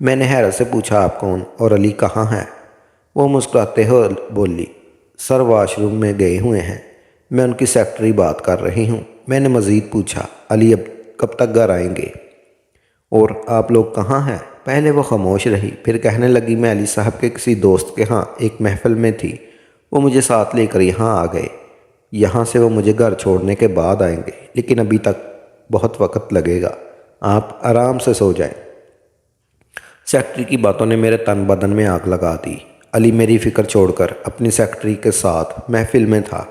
میں نے حیرت سے پوچھا آپ کون اور علی کہاں ہے؟ وہ مسکراتے ہوئے بولی سر واش روم میں گئے ہوئے ہیں، میں ان کی سیکرٹری بات کر رہی ہوں۔ میں نے مزید پوچھا علی اب کب تک گھر آئیں گے اور آپ لوگ کہاں ہیں؟ پہلے وہ خاموش رہی، پھر کہنے لگی میں علی صاحب کے کسی دوست کے ہاں ایک محفل میں تھی، وہ مجھے ساتھ لے کر یہاں آ گئے۔ یہاں سے وہ مجھے گھر چھوڑنے کے بعد آئیں گے، لیکن ابھی تک بہت وقت لگے گا، آپ آرام سے سو جائیں۔ سیکرٹری کی باتوں نے میرے تن بدن میں آگ لگا دی۔ علی میری فکر چھوڑ کر اپنی سیکرٹری کے ساتھ محفل میں تھا،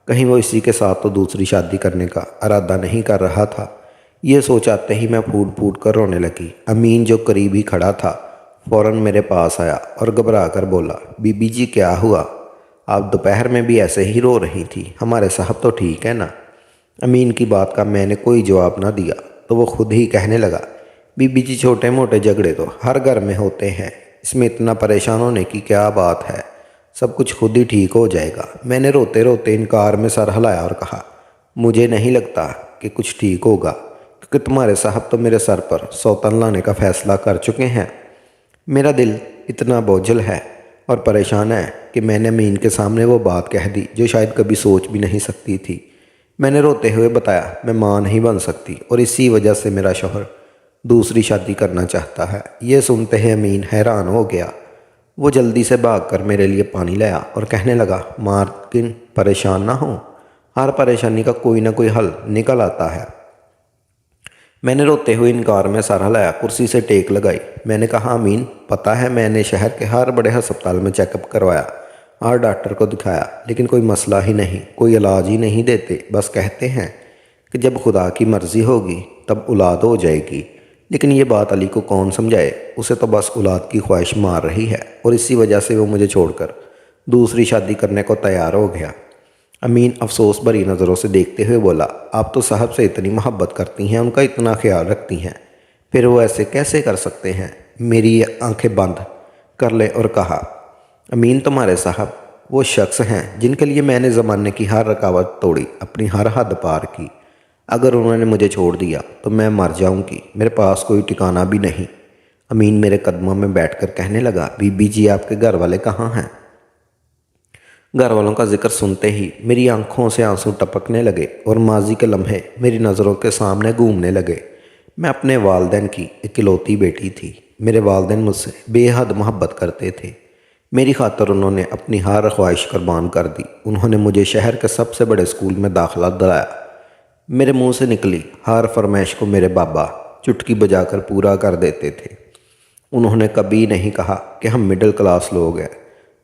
کہیں وہ اسی کے ساتھ تو دوسری شادی کرنے کا ارادہ نہیں کر رہا تھا۔ یہ سوچ آتے ہی میں پھوٹ پھوٹ کر رونے لگی۔ امین جو قریب ہی کھڑا تھا فوراً میرے پاس آیا اور گھبرا کر بولا بی بی جی کیا ہوا؟ آپ دوپہر میں بھی ایسے ہی رو رہی تھی، ہمارے صاحب تو ٹھیک ہے نا؟ امین کی بات کا میں نے کوئی جواب نہ دیا تو وہ خود ہی کہنے لگا بی بی جی چھوٹے موٹے جھگڑے تو ہر گھر میں ہوتے ہیں، اس میں اتنا پریشان ہونے کی کیا بات ہے، سب کچھ خود ہی ٹھیک ہو جائے گا۔ میں نے روتے روتے انکار میں سر ہلایا اور کہا مجھے نہیں لگتا کہ کچھ ٹھیک ہوگا، کیونکہ تمہارے صاحب تو میرے سر پر سوتن لانے کا فیصلہ کر چکے ہیں۔ میرا دل اتنا بوجھل ہے اور پریشان ہے کہ میں نے امین کے سامنے وہ بات کہہ دی جو شاید کبھی سوچ بھی نہیں سکتی تھی۔ میں نے روتے ہوئے بتایا میں ماں نہیں بن سکتی اور اسی وجہ سے میرا شوہر دوسری شادی کرنا چاہتا ہے۔ یہ سنتے ہی امین حیران ہو گیا۔ وہ جلدی سے بھاگ کر میرے لیے پانی لایا اور کہنے لگا مارکن پریشان نہ ہو، ہر پریشانی کا کوئی نہ کوئی حل نکل آتا ہے۔ میں نے روتے ہوئے انکار میں سر ہلایا، کرسی سے ٹیک لگائی۔ میں نے کہا امین پتہ ہے میں نے شہر کے ہر بڑے ہسپتال میں چیک اپ کروایا، ہر ڈاکٹر کو دکھایا، لیکن کوئی مسئلہ ہی نہیں، کوئی علاج ہی نہیں دیتے، بس کہتے ہیں کہ جب خدا کی مرضی ہوگی تب اولاد ہو جائے گی۔ لیکن یہ بات علی کو کون سمجھائے، اسے تو بس اولاد کی خواہش مار رہی ہے اور اسی وجہ سے وہ مجھے چھوڑ کر دوسری شادی کرنے کو تیار ہو گیا۔ امین افسوس بھری نظروں سے دیکھتے ہوئے بولا آپ تو صاحب سے اتنی محبت کرتی ہیں، ان کا اتنا خیال رکھتی ہیں، پھر وہ ایسے کیسے کر سکتے ہیں؟ میری آنکھیں بند کر لے اور کہا امین تمہارے صاحب وہ شخص ہیں جن کے لیے میں نے زمانے کی ہر رکاوٹ توڑی، اپنی ہر حد پار کی۔ اگر انہوں نے مجھے چھوڑ دیا تو میں مر جاؤں گی، میرے پاس کوئی ٹھکانہ بھی نہیں۔ امین میرے قدموں میں بیٹھ کر کہنے لگا بی بی جی آپ کے گھر والے کہاں ہیں؟ گھر والوں کا ذکر سنتے ہی میری آنکھوں سے آنسو ٹپکنے لگے اور ماضی کے لمحے میری نظروں کے سامنے گھومنے لگے۔ میں اپنے والدین کی اکلوتی بیٹی تھی، میرے والدین مجھ سے بے حد محبت کرتے تھے، میری خاطر انہوں نے اپنی ہر خواہش قربان کر دی۔ انہوں نے مجھے شہر کے سب سے بڑے اسکول میں داخلہ دلایا، میرے منہ سے نکلی ہر فرمائش کو میرے بابا چٹکی بجا کر پورا کر دیتے تھے۔ انہوں نے کبھی نہیں کہا کہ ہم مڈل کلاس لوگ ہیں،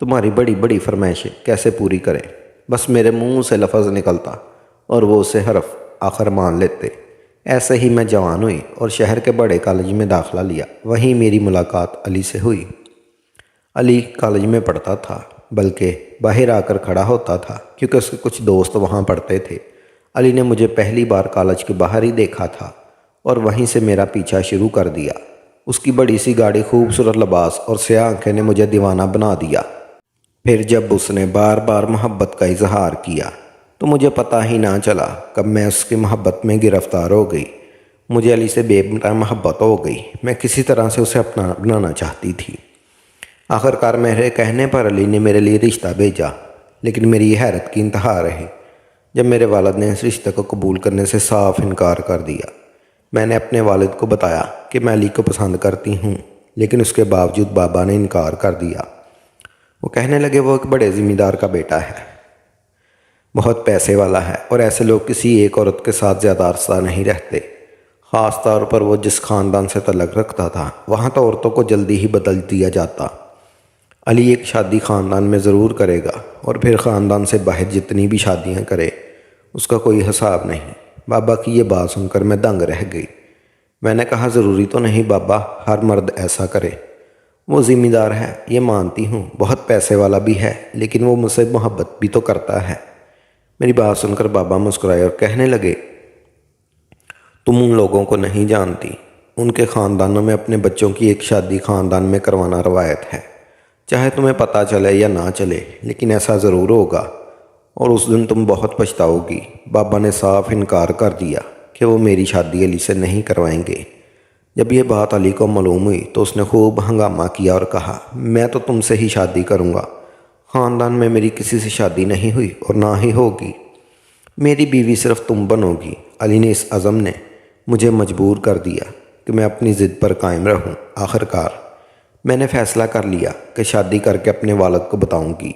تمہاری بڑی بڑی فرمائشیں کیسے پوری کریں، بس میرے منہ سے لفظ نکلتا اور وہ اسے حرف آخر مان لیتے۔ ایسے ہی میں جوان ہوئی اور شہر کے بڑے کالج میں داخلہ لیا، وہیں میری ملاقات علی سے ہوئی۔ علی کالج میں پڑھتا تھا، بلکہ باہر آ کر کھڑا ہوتا تھا کیونکہ اس کے کچھ دوست وہاں پڑھتے تھے۔ علی نے مجھے پہلی بار کالج کے باہر ہی دیکھا تھا اور وہیں سے میرا پیچھا شروع کر دیا۔ اس کی بڑی سی گاڑی، خوبصورت لباس اور سیاہ آنکھیں نے مجھے دیوانہ بنا دیا۔ پھر جب اس نے بار بار محبت کا اظہار کیا تو مجھے پتہ ہی نہ چلا کب میں اس کی محبت میں گرفتار ہو گئی۔ مجھے علی سے بے پناہ محبت ہو گئی، میں کسی طرح سے اسے اپنا بنانا چاہتی تھی۔ آخرکار میرے کہنے پر علی نے میرے لیے رشتہ بھیجا، لیکن میری حیرت کی انتہا رہی جب میرے والد نے اس رشتے کو قبول کرنے سے صاف انکار کر دیا۔ میں نے اپنے والد کو بتایا کہ میں علی کو پسند کرتی ہوں، لیکن اس کے باوجود بابا نے انکار کر دیا۔ وہ کہنے لگے وہ ایک بڑے ذمہ دار کا بیٹا ہے، بہت پیسے والا ہے اور ایسے لوگ کسی ایک عورت کے ساتھ زیادہ عرصہ نہیں رہتے، خاص طور پر وہ جس خاندان سے تعلق رکھتا تھا وہاں تو عورتوں کو جلدی ہی بدل دیا جاتا۔ علی ایک شادی خاندان میں ضرور کرے گا اور پھر خاندان سے باہر جتنی بھی شادیاں کرے اس کا کوئی حساب نہیں۔ بابا کی یہ بات سن کر میں دنگ رہ گئی۔ میں نے کہا ضروری تو نہیں بابا ہر مرد ایسا کرے، وہ ذمہ دار ہے یہ مانتی ہوں، بہت پیسے والا بھی ہے، لیکن وہ مجھ سے محبت بھی تو کرتا ہے۔ میری بات سن کر بابا مسکرائے اور کہنے لگے تم ان لوگوں کو نہیں جانتی، ان کے خاندانوں میں اپنے بچوں کی ایک شادی خاندان میں کروانا روایت ہے، چاہے تمہیں پتہ چلے یا نہ چلے، لیکن ایسا ضرور ہوگا اور اس دن تم بہت پچھتاؤ گی۔ بابا نے صاف انکار کر دیا کہ وہ میری شادی علی سے نہیں کروائیں گے۔ جب یہ بات علی کو معلوم ہوئی تو اس نے خوب ہنگامہ کیا اور کہا، میں تو تم سے ہی شادی کروں گا، خاندان میں میری کسی سے شادی نہیں ہوئی اور نہ ہی ہوگی، میری بیوی صرف تم بنو گی۔ علی نے اس عزم نے مجھے مجبور کر دیا کہ میں اپنی ضد پر قائم رہوں۔ آخر کار میں نے فیصلہ کر لیا کہ شادی کر کے اپنے والد کو بتاؤں گی۔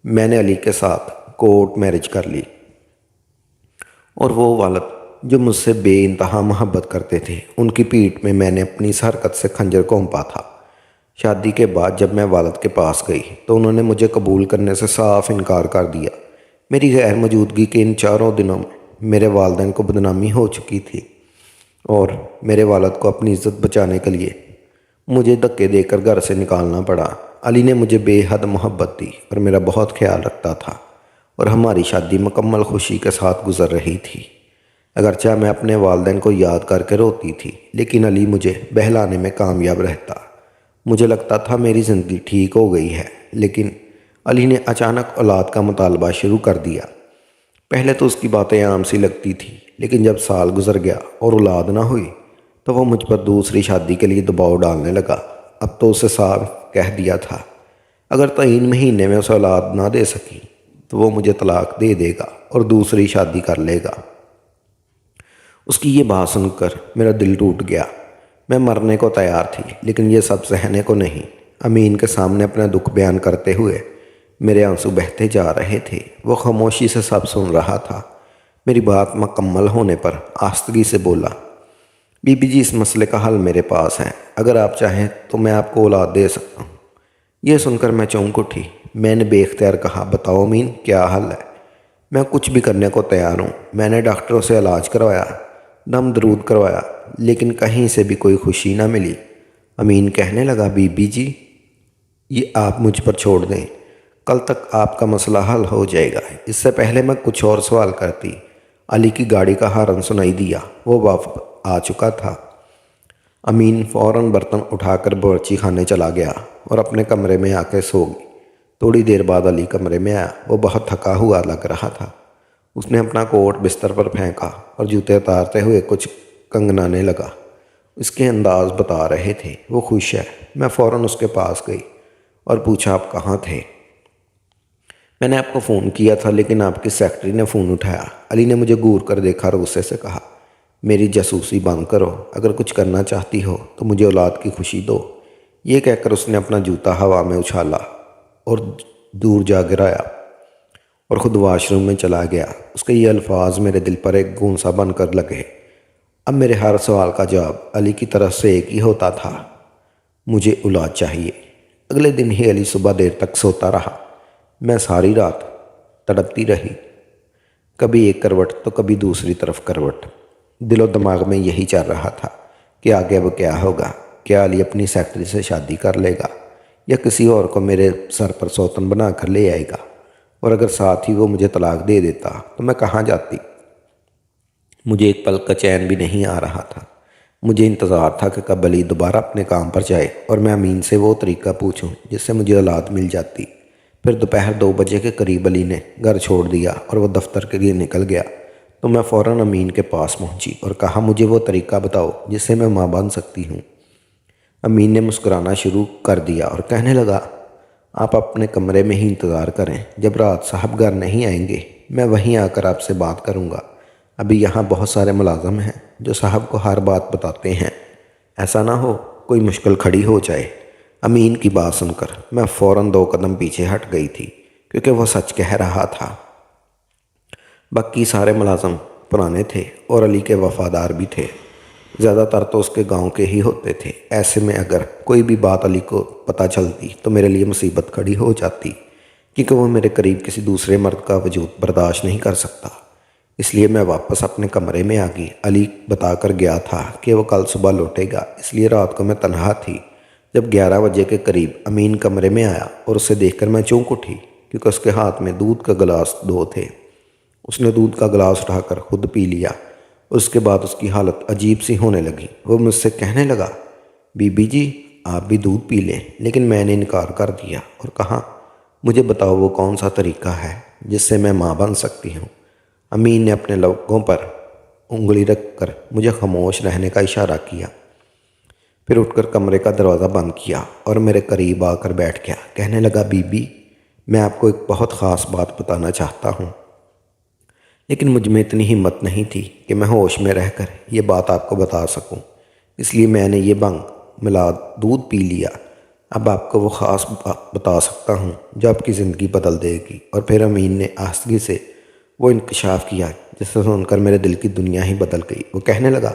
میں نے علی کے ساتھ کورٹ میرج کر لی، اور وہ والد جو مجھ سے بے انتہا محبت کرتے تھے، ان کی پیٹھ میں نے اپنی اس حرکت سے خنجر گھونپا تھا۔ شادی کے بعد جب میں والد کے پاس گئی تو انہوں نے مجھے قبول کرنے سے صاف انکار کر دیا۔ میری غیر موجودگی کے ان 4 دنوں میں میرے والدین کو بدنامی ہو چکی تھی، اور میرے والد کو اپنی عزت بچانے کے لیے مجھے دھکے دے کر گھر سے نکالنا پڑا۔ علی نے مجھے بے حد محبت دی اور میرا بہت خیال رکھتا تھا، اور ہماری شادی مکمل خوشی کے ساتھ گزر رہی تھی۔ اگرچہ میں اپنے والدین کو یاد کر کے روتی تھی، لیکن علی مجھے بہلانے میں کامیاب رہتا۔ مجھے لگتا تھا میری زندگی ٹھیک ہو گئی ہے، لیکن علی نے اچانک اولاد کا مطالبہ شروع کر دیا۔ پہلے تو اس کی باتیں عام سی لگتی تھی، لیکن جب سال گزر گیا اور اولاد نہ ہوئی تو وہ مجھ پر دوسری شادی کے لیے دباؤ ڈالنے لگا۔ اب تو اسے صاف کہہ دیا تھا، اگر 3 مہینے میں اسے اولاد نہ دے سکی تو وہ مجھے طلاق دے دے گا اور دوسری شادی کر لے گا۔ اس کی یہ بات سن کر میرا دل ٹوٹ گیا۔ میں مرنے کو تیار تھی، لیکن یہ سب سہنے کو نہیں۔ امین کے سامنے اپنا دکھ بیان کرتے ہوئے میرے آنسو بہتے جا رہے تھے۔ وہ خاموشی سے سب سن رہا تھا۔ میری بات مکمل ہونے پر آہستگی سے بولا، بی بی جی، اس مسئلے کا حل میرے پاس ہے، اگر آپ چاہیں تو میں آپ کو اولاد دے سکتا ہوں۔ یہ سن کر میں چونک اٹھی۔ میں نے بے اختیار کہا، بتاؤ امین، کیا حل ہے؟ میں کچھ بھی کرنے کو تیار ہوں۔ میں نے ڈاکٹروں سے علاج کروایا، دم درود کروایا، لیکن کہیں سے بھی کوئی خوشی نہ ملی۔ امین کہنے لگا، بی بی جی، یہ آپ مجھ پر چھوڑ دیں، کل تک آپ کا مسئلہ حل ہو جائے گا۔ اس سے پہلے میں کچھ اور سوال کرتی۔ علی کی گاڑی کا ہارن سنائی دیا، وہ واپس آ چکا تھا۔ امین فوراً برتن اٹھا کر باورچی خانے چلا گیا اور اپنے کمرے میں آ کے سو گئی۔ تھوڑی دیر بعد علی کمرے میں آیا۔ وہ بہت تھکا ہوا لگ رہا تھا۔ اس نے اپنا کوٹ بستر پر پھینکا اور جوتے اتارتے ہوئے کچھ کنگنانے لگا۔ اس کے انداز بتا رہے تھے وہ خوش ہے۔ میں فوراً اس کے پاس گئی اور پوچھا، آپ کہاں تھے؟ میں نے آپ کو فون کیا تھا، لیکن آپ کی سیکرٹری نے فون اٹھایا۔ علی نے مجھے گور کر دیکھا اور غصے سے کہا، میری جاسوسی بند کرو، اگر کچھ کرنا چاہتی ہو تو مجھے اولاد کی خوشی دو۔ یہ کہہ کر اس نے اپنا جوتا ہوا میں اچھالا اور دور جا گرایا اور خود واش روم میں چلا گیا۔ اس کے یہ الفاظ میرے دل پر ایک گونسا بن کر لگے۔ اب میرے ہر سوال کا جواب علی کی طرف سے ایک ہی ہوتا تھا، مجھے اولاد چاہیے۔ اگلے دن ہی علی صبح دیر تک سوتا رہا۔ میں ساری رات تڑپتی رہی، کبھی ایک کروٹ تو کبھی دوسری طرف کروٹ۔ دل و دماغ میں یہی چل رہا تھا کہ آگے اب کیا ہوگا۔ کیا علی اپنی سیکرٹری سے شادی کر لے گا، یا کسی اور کو میرے سر پر سوتن بنا کر لے آئے گا؟ اور اگر ساتھ ہی وہ مجھے طلاق دے دیتا تو میں کہاں جاتی؟ مجھے ایک پل کا چین بھی نہیں آ رہا تھا۔ مجھے انتظار تھا کہ کب علی دوبارہ اپنے کام پر جائے اور میں امین سے وہ طریقہ پوچھوں جس سے مجھے اولاد مل جاتی۔ پھر دوپہر 2 بجے کے قریب علی نے گھر چھوڑ دیا اور وہ دفتر کے لیے نکل گیا تو میں فوراً امین کے پاس پہنچی اور کہا، مجھے وہ طریقہ بتاؤ جس سے میں ماں بن سکتی ہوں۔ امین نے مسکرانا شروع کر دیا اور کہنے لگا، آپ اپنے کمرے میں ہی انتظار کریں، جب رات صاحب گھر نہیں آئیں گے میں وہیں آ کر آپ سے بات کروں گا۔ ابھی یہاں بہت سارے ملازم ہیں جو صاحب کو ہر بات بتاتے ہیں، ایسا نہ ہو کوئی مشکل کھڑی ہو جائے۔ امین کی بات سن کر میں فوراً 2 قدم پیچھے ہٹ گئی تھی، کیونکہ وہ سچ کہہ رہا تھا۔ باقی سارے ملازم پرانے تھے اور علی کے وفادار بھی تھے، زیادہ تر تو اس کے گاؤں کے ہی ہوتے تھے۔ ایسے میں اگر کوئی بھی بات علی کو پتہ چلتی تو میرے لیے مصیبت کھڑی ہو جاتی، کیونکہ وہ میرے قریب کسی دوسرے مرد کا وجود برداشت نہیں کر سکتا۔ اس لیے میں واپس اپنے کمرے میں آ گئی۔ علی بتا کر گیا تھا کہ وہ کل صبح لوٹے گا، اس لیے رات کو میں تنہا تھی۔ جب 11 بجے کے قریب امین کمرے میں آیا اور اسے دیکھ کر میں چونک اٹھی، کیونکہ اس کے ہاتھ میں دودھ کا گلاس 2 تھے۔ اس نے دودھ کا گلاس اٹھا کر خود پی لیا۔ اس کے بعد اس کی حالت عجیب سی ہونے لگی۔ وہ مجھ سے کہنے لگا، بی بی جی، آپ بھی دودھ پی لیں، لیکن میں نے انکار کر دیا اور کہا، مجھے بتاؤ وہ کون سا طریقہ ہے جس سے میں ماں بن سکتی ہوں۔ امین نے اپنے لبوں پر انگلی رکھ کر مجھے خاموش رہنے کا اشارہ کیا۔ پھر اٹھ کر کمرے کا دروازہ بند کیا اور میرے قریب آ کر بیٹھ گیا۔ کہنے لگا، بی بی، میں آپ کو ایک بہت خاص بات بتانا چاہتا ہوں، لیکن مجھ میں اتنی ہمت نہیں تھی کہ میں ہوش میں رہ کر یہ بات آپ کو بتا سکوں، اس لیے میں نے یہ بھنگ ملا دودھ پی لیا۔ اب آپ کو وہ خاص بات بتا سکتا ہوں جو آپ کی زندگی بدل دے گی۔ اور پھر امین نے آہستگی سے وہ انکشاف کیا جسے سن کر میرے دل کی دنیا ہی بدل گئی۔ وہ کہنے لگا،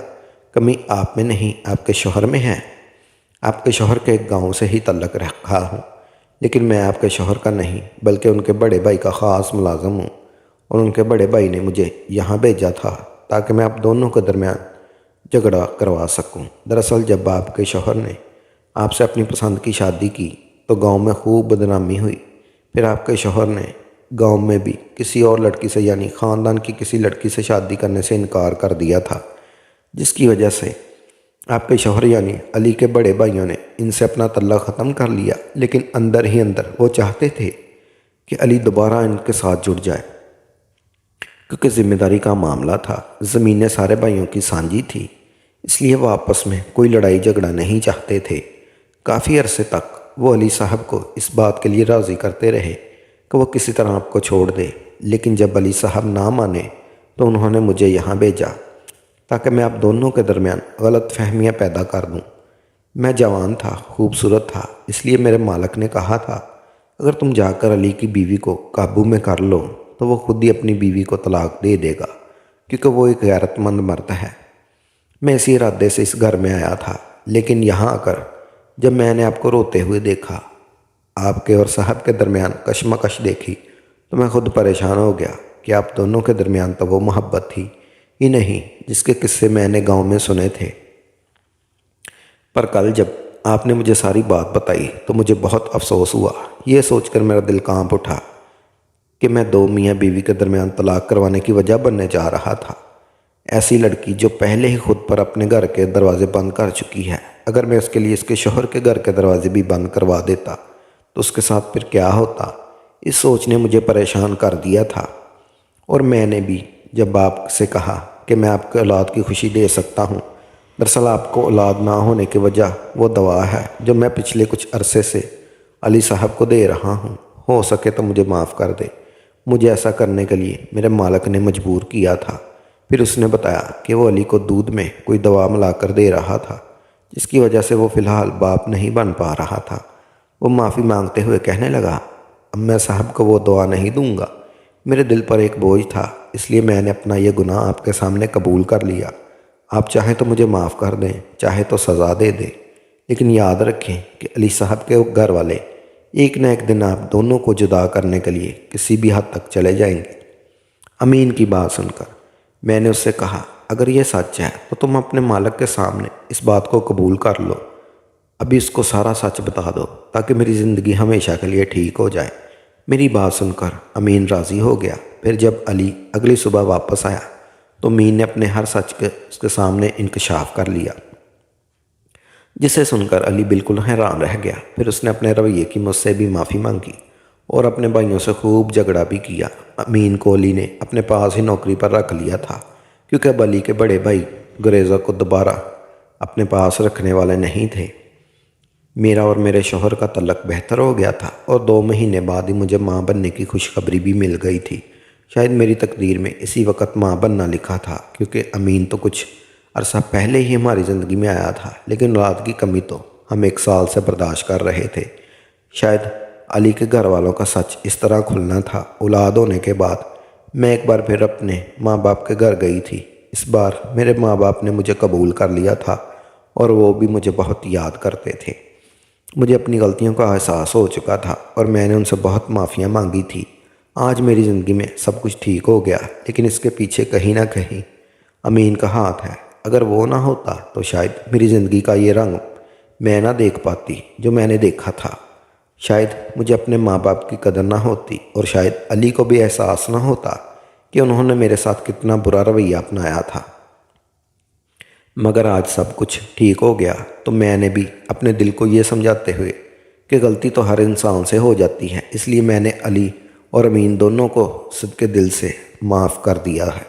کمی آپ میں نہیں، آپ کے شوہر میں ہے۔ آپ کے شوہر کے ایک گاؤں سے ہی تعلق رکھا ہوں، لیکن میں آپ کے شوہر کا نہیں بلکہ ان کے بڑے بھائی کا خاص ملازم ہوں، اور ان کے بڑے بھائی نے مجھے یہاں بھیجا تھا تاکہ میں آپ دونوں کے درمیان جھگڑا کروا سکوں۔ دراصل جب آپ کے شوہر نے آپ سے اپنی پسند کی شادی کی تو گاؤں میں خوب بدنامی ہوئی۔ پھر آپ کے شوہر نے گاؤں میں بھی کسی اور لڑکی سے، یعنی خاندان کی کسی لڑکی سے شادی کرنے سے انکار کر دیا تھا، جس کی وجہ سے آپ کے شوہر یعنی علی کے بڑے بھائیوں نے ان سے اپنا تعلق ختم کر لیا۔ لیکن اندر ہی اندر وہ چاہتے تھے کہ علی دوبارہ ان کے ساتھ جڑ جائے، کیونکہ ذمہ داری کا معاملہ تھا، زمینیں سارے بھائیوں کی سانجھی تھی، اس لیے وہ آپس میں کوئی لڑائی جھگڑا نہیں چاہتے تھے۔ کافی عرصے تک وہ علی صاحب کو اس بات کے لیے راضی کرتے رہے کہ وہ کسی طرح آپ کو چھوڑ دے، لیکن جب علی صاحب نہ مانے تو انہوں نے مجھے یہاں بھیجا تاکہ میں آپ دونوں کے درمیان غلط فہمیاں پیدا کر دوں۔ میں جوان تھا، خوبصورت تھا، اس لیے میرے مالک نے کہا تھا، اگر تم جا کر علی کی بیوی کو قابو میں کر لو تو وہ خود ہی اپنی بیوی کو طلاق دے دے گا، کیونکہ وہ ایک غیرت مند مرد ہے۔ میں اسی ارادے سے اس گھر میں آیا تھا، لیکن یہاں آ کر جب میں نے آپ کو روتے ہوئے دیکھا، آپ کے اور صاحب کے درمیان کشمکش دیکھی، تو میں خود پریشان ہو گیا کہ آپ دونوں کے درمیان تو وہ محبت تھی ہی نہیں جس کے قصے میں نے گاؤں میں سنے تھے۔ پر کل جب آپ نے مجھے ساری بات بتائی تو مجھے بہت افسوس ہوا۔ یہ سوچ کر میرا دل کانپ اٹھا کہ میں دو میاں بیوی کے درمیان طلاق کروانے کی وجہ بننے جا رہا تھا۔ ایسی لڑکی جو پہلے ہی خود پر اپنے گھر کے دروازے بند کر چکی ہے، اگر میں اس کے لیے اس کے شوہر کے گھر کے دروازے بھی بند کروا دیتا تو اس کے ساتھ پھر کیا ہوتا؟ اس سوچ نے مجھے پریشان کر دیا تھا۔ اور میں نے بھی جب آپ سے کہا کہ میں آپ کے اولاد کی خوشی دے سکتا ہوں، دراصل آپ کو اولاد نہ ہونے کی وجہ وہ دوا ہے جو میں پچھلے کچھ عرصے سے علی صاحب کو دے رہا ہوں۔ ہو سکے تو مجھے معاف کر دے۔ مجھے ایسا کرنے کے لیے میرے مالک نے مجبور کیا تھا۔ پھر اس نے بتایا کہ وہ علی کو دودھ میں کوئی دوا ملا کر دے رہا تھا، جس کی وجہ سے وہ فی الحال باپ نہیں بن پا رہا تھا۔ وہ معافی مانگتے ہوئے کہنے لگا، اب میں صاحب کو وہ دعا نہیں دوں گا۔ میرے دل پر ایک بوجھ تھا، اس لیے میں نے اپنا یہ گناہ آپ کے سامنے قبول کر لیا۔ آپ چاہیں تو مجھے معاف کر دیں، چاہے تو سزا دے دیں، لیکن یاد رکھیں کہ علی صاحب کے گھر والے ایک نہ ایک دن آپ دونوں کو جدا کرنے کے لیے کسی بھی حد تک چلے جائیں گے۔ امین کی بات سن کر میں نے اس سے کہا، اگر یہ سچ ہے تو تم اپنے مالک کے سامنے اس بات کو قبول کر لو، ابھی اس کو سارا سچ بتا دو تاکہ میری زندگی ہمیشہ کے لیے ٹھیک ہو جائے۔ میری بات سن کر امین راضی ہو گیا۔ پھر جب علی اگلی صبح واپس آیا تو امین نے اپنے ہر سچ اس کے سامنے انکشاف کر لیا، جسے سن کر علی بالکل حیران رہ گیا۔ پھر اس نے اپنے رویے کی مجھ سے بھی معافی مانگی اور اپنے بھائیوں سے خوب جھگڑا بھی کیا۔ امین کو علی نے اپنے پاس ہی نوکری پر رکھ لیا تھا، کیونکہ اب علی کے بڑے بھائی گریزہ کو دوبارہ اپنے پاس رکھنے والے نہیں تھے۔ میرا اور میرے شوہر کا تعلق بہتر ہو گیا تھا اور 2 مہینے بعد ہی مجھے ماں بننے کی خوشخبری بھی مل گئی تھی۔ شاید میری تقدیر میں اسی وقت ماں بننا لکھا تھا، کیونکہ امین تو کچھ عرصہ پہلے ہی ہماری زندگی میں آیا تھا، لیکن اولاد کی کمی تو ہم 1 سال سے برداشت کر رہے تھے۔ شاید علی کے گھر والوں کا سچ اس طرح کھلنا تھا۔ اولاد ہونے کے بعد میں ایک بار پھر اپنے ماں باپ کے گھر گئی تھی۔ اس بار میرے ماں باپ نے مجھے قبول کر لیا تھا اور وہ بھی مجھے بہت یاد کرتے تھے۔ مجھے اپنی غلطیوں کا احساس ہو چکا تھا اور میں نے ان سے بہت معافیاں مانگی تھی۔ آج میری زندگی میں سب کچھ ٹھیک ہو گیا، لیکن اس کے پیچھے کہیں نہ کہیں امین کا ہاتھ ہے۔ اگر وہ نہ ہوتا تو شاید میری زندگی کا یہ رنگ میں نہ دیکھ پاتی جو میں نے دیکھا تھا۔ شاید مجھے اپنے ماں باپ کی قدر نہ ہوتی اور شاید علی کو بھی احساس نہ ہوتا کہ انہوں نے میرے ساتھ کتنا برا رویہ اپنایا تھا۔ مگر آج سب کچھ ٹھیک ہو گیا تو میں نے بھی اپنے دل کو یہ سمجھاتے ہوئے کہ غلطی تو ہر انسان سے ہو جاتی ہے، اس لیے میں نے علی اور امین دونوں کو صدقے دل سے معاف کر دیا ہے۔